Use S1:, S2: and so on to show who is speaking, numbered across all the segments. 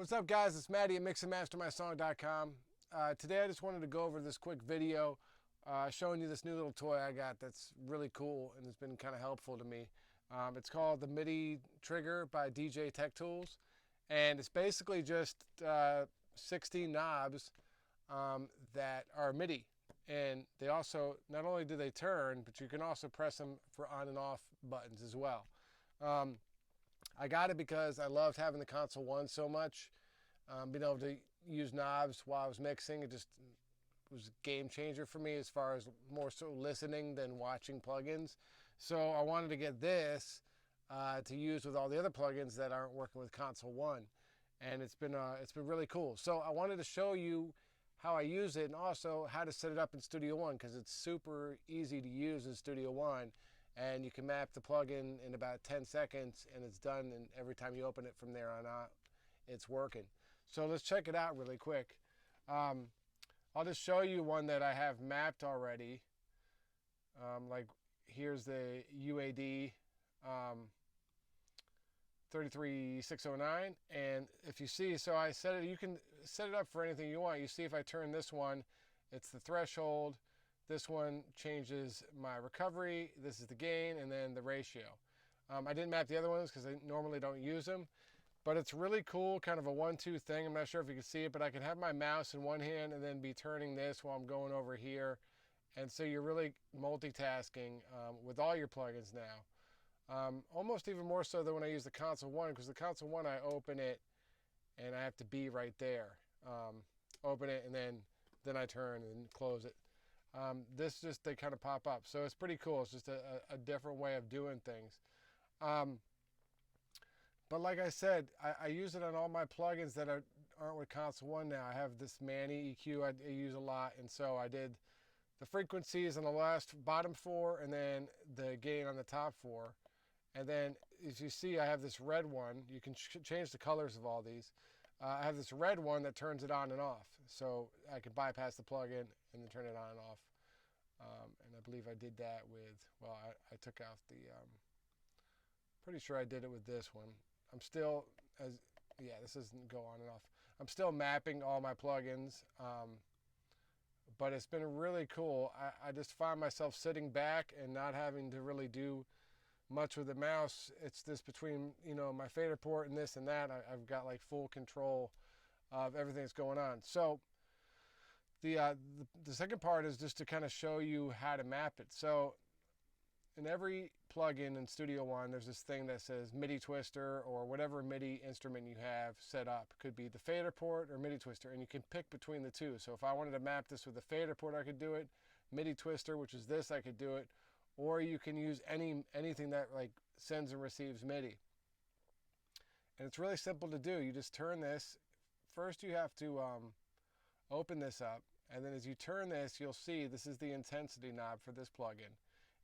S1: What's up, guys? It's Matty at mixandmastermysong.com. Today I just wanted to go over this quick video showing you this new little toy I got that's really cool and it's been kind of helpful to me. It's called the Midi Trigger by DJ TechTools, and it's basically just 16 knobs that are MIDI. And they also, not only do they turn, but you can also press them for on and off buttons as well. I got it because I loved having the Console 1 so much. Being able to use knobs while I was mixing, it just was a game changer for me as far as more so listening than watching plugins. So I wanted to get this to use with all the other plugins that aren't working with Console 1. And it's been really cool. So I wanted to show you how I use it and also how to set it up in Studio One, because it's super easy to use in Studio One. And you can map the plugin in about 10 seconds and it's done, and every time you open it from there on out, it's working. So let's check it out really quick. I'll just show you one that I have mapped already. Like here's the UAD 33609, and if you see, so I set it, you can set it up for anything you want. You see if I turn this one, it's the threshold. This one changes my recovery, this is the gain, and then the ratio. I didn't map the other ones because I normally don't use them, but it's really cool, kind of a 1-2 thing. I'm not sure if you can see it, but I can have my mouse in one hand and then be turning this while I'm going over here. And so you're really multitasking with all your plugins now. Almost even more so than when I use the Console 1, because the Console 1 I open it and I have to be right there. Open it and then I turn and close it. This just, they kind of pop up. So it's pretty cool. It's just a different way of doing things. But like I said, I use it on all my plugins that aren't with Console 1 now. I have this Manny EQ I use a lot, and so I did the frequencies on the bottom 4 and then the gain on the top 4. And then as you see, I have this red one. You can change the colors of all these. I have this red one that turns it on and off. So I can bypass the plugin and then turn it on and off. And I believe I did that with, well, I took out the, pretty sure I did it with this one. I'm still, this doesn't go on and off. I'm still mapping all my plugins, but it's been really cool. I just find myself sitting back and not having to really do much with the mouse. It's this between, my fader port and this and that. I've got like full control of everything that's going on. So the second part is just to kind of show you how to map it. So in every plugin in Studio One, there's this thing that says MIDI Twister, or whatever MIDI instrument you have set up. It could be the fader port or MIDI Twister, and you can pick between the two. So if I wanted to map this with the fader port, I could do it. MIDI Twister, which is this, I could do it. Or you can use anything that like sends and receives MIDI. And it's really simple to do. You just turn this. First you have to open this up, and then as you turn this, you'll see this is the intensity knob for this plugin.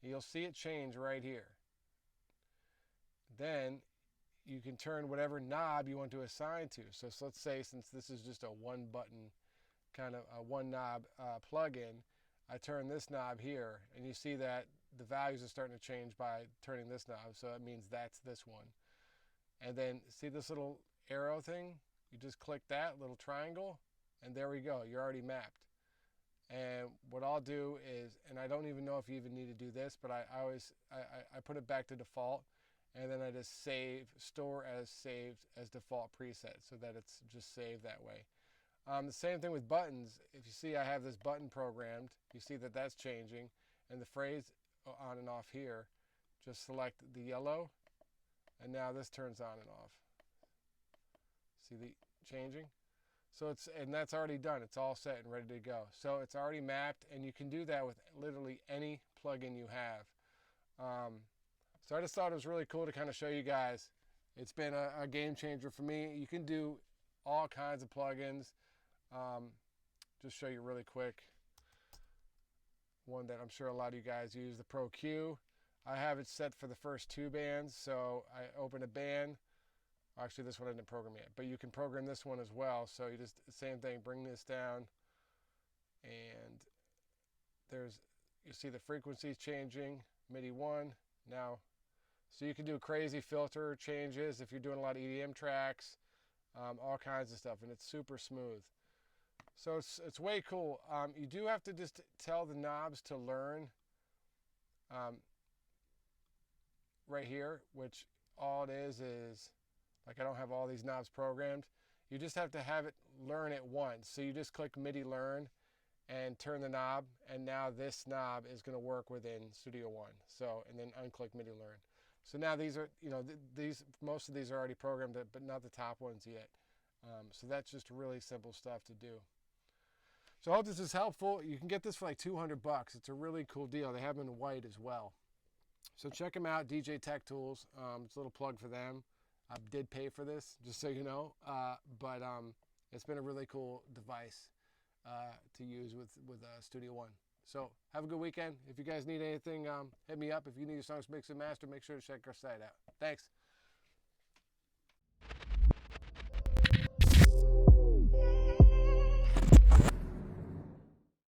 S1: You'll see it change right here. Then you can turn whatever knob you want to assign to. So let's say, since this is just a one button, kind of a one knob plugin, I turn this knob here, and you see that the values are starting to change by turning this knob. So that means that's this one. And then see this little arrow thing? You just click that little triangle, and there we go. You're already mapped. And what I'll do is, and I don't even know if you even need to do this, but I put it back to default, and then I just store as saved as default preset, so that it's just saved that way. The same thing with buttons. If you see I have this button programmed, you see that that's changing, and the phrase on and off here, just select the yellow, and now this turns on and off. See the changing? So and that's already done. It's all set and ready to go. So it's already mapped, and you can do that with literally any plugin you have. So I just thought it was really cool to kind of show you guys. It's been a game changer for me. You can do all kinds of plugins. Just show you really quick. One that I'm sure a lot of you guys use, the Pro Q. I have it set for the first 2 bands. So I open a band. Actually, this one I didn't program yet, but you can program this one as well. So you just, same thing, bring this down, and you see the frequencies changing, MIDI 1 now. So you can do crazy filter changes if you're doing a lot of EDM tracks. all kinds of stuff, and it's super smooth. So it's way cool. You do have to just tell the knobs to learn right here, which all it is like I don't have all these knobs programmed. You just have to have it learn it once. So you just click MIDI learn and turn the knob, and now this knob is going to work within Studio One. So, and then unclick MIDI learn. So now these are, most of these are already programmed, but not the top ones yet. So that's just really simple stuff to do. So I hope this is helpful. You can get this for like $200. It's a really cool deal. They have them in white as well. So check them out, DJ TechTools. It's a little plug for them. I did pay for this, just so you know. But it's been a really cool device to use with Studio One. So have a good weekend. If you guys need anything, hit me up. If you need your songs mixed and mastered, make sure to check our site out. Thanks.